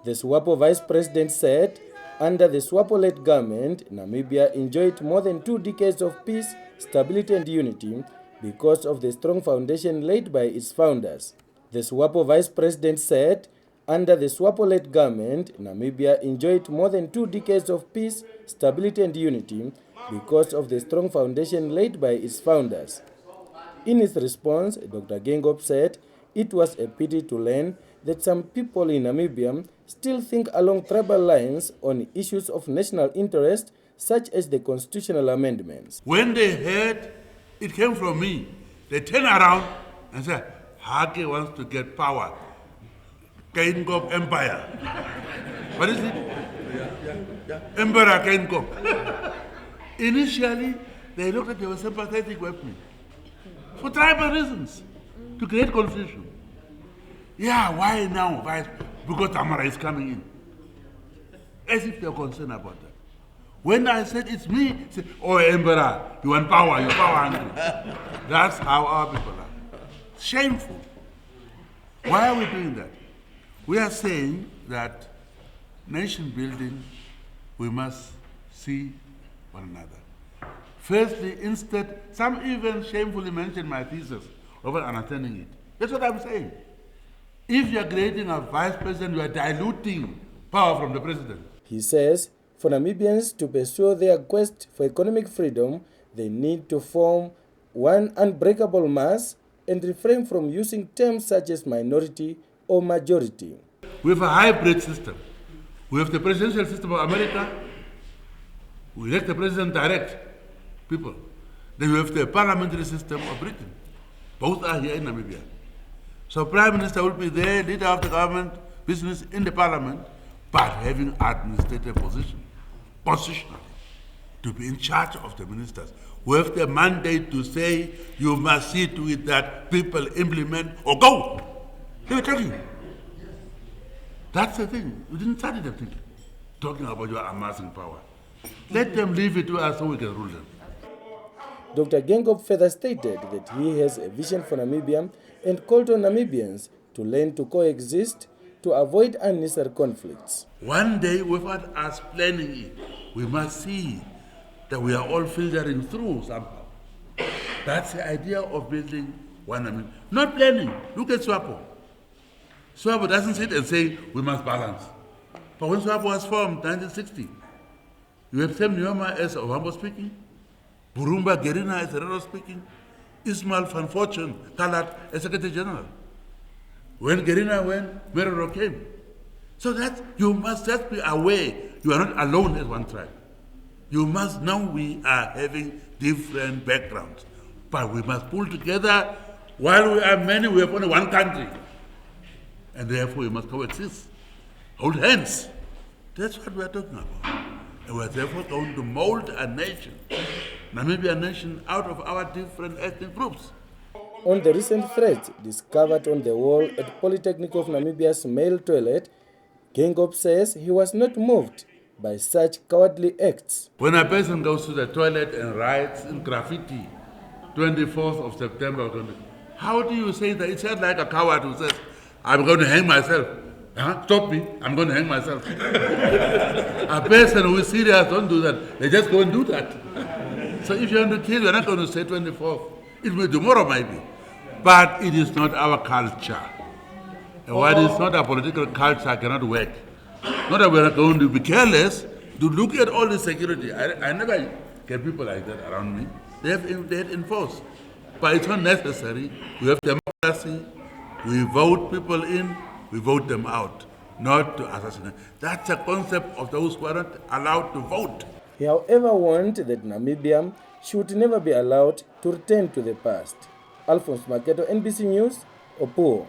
The SWAPO vice president said, under the SWAPO-led government, Namibia enjoyed more than 2 decades of peace, stability and unity because of the strong foundation laid by its founders. The SWAPO vice president said, under the SWAPO-led government, Namibia enjoyed more than 2 decades of peace, stability and unity because of the strong foundation laid by its founders. In his response, Dr. Geingob said it was a pity to learn that some people in Namibia still think along tribal lines on issues of national interest, such as the constitutional amendments. When they heard it came from me, they turn around and say, Hake wants to get power. Geingob Empire. What is it? Emperor Geingob. Initially, they looked like they were sympathetic with me. For tribal reasons, to create confusion. Yeah, why now? Why? Because Tamara is coming in. As if they're concerned about that. When I said it's me, they said, oh, Emperor, you want power, you're power hungry. That's how our people are. Shameful. Why are we doing that? We are saying that nation building, we must see one another. Firstly, instead, some even shamefully mention my thesis over understanding it. That's what I'm saying. If you are creating a vice president, you are diluting power from the president. He says, for Namibians to pursue their quest for economic freedom, they need to form one unbreakable mass and refrain from using terms such as minority or majority. We have a hybrid system. We have the presidential system of America. We elect the president direct, people. Then we have the parliamentary system of Britain. Both are here in Namibia. So Prime Minister will be there, leader of the government, business in the parliament, but having administrative positionally, to be in charge of the ministers. We have the mandate to say, you must see to it that people implement or go. They were talking. That's the thing. We didn't start the thing, talking about your amassing power. Let them leave it to us so we can rule them. Dr. Geingob further stated that he has a vision for Namibia and called on Namibians to learn to coexist to avoid unnecessary conflicts. One day, without us planning it, we must see that we are all filtering through somehow. That's the idea of building one Namibia. Not planning. Look at SWAPO. SWAPO doesn't sit and say we must balance. But when SWAPO was formed, 1960, you have Sam Nyoma as Ovambo speaking, Burumba Gerina as Herero speaking, Ismail Van Fortune, Talat as Secretary General. When Gerina went, Merero came. So that you must just be aware you are not alone as one tribe. You must know we are having different backgrounds. But we must pull together. While we are many, we have only one country. And therefore we must coexist. Hold hands. That's what we are talking about. And we are therefore going to mold a nation, Namibia nation, out of our different ethnic groups. On the recent threats discovered on the wall at Polytechnic of Namibia's male toilet, Geingob says he was not moved by such cowardly acts. When a person goes to the toilet and writes in graffiti, 24th of September, how do you say that? It's not like a coward who says, I'm going to hang myself. Stop me, I'm going to hang myself. A person who is serious don't do that. They just go and do that. So if you want to kill, you're not going to say 24th. It will be tomorrow maybe. But it is not our culture. And what is not a political culture cannot work. Not that we're going to be careless, to look at all the security. I never get people like that around me. They have enforced. But it's not necessary. We have democracy. We vote people in, we vote them out, not to assassinate. That's a concept of those who are not allowed to vote. He, however, warned that Namibia should never be allowed to return to the past. Alphonse Maketo, NBC News, Opuo.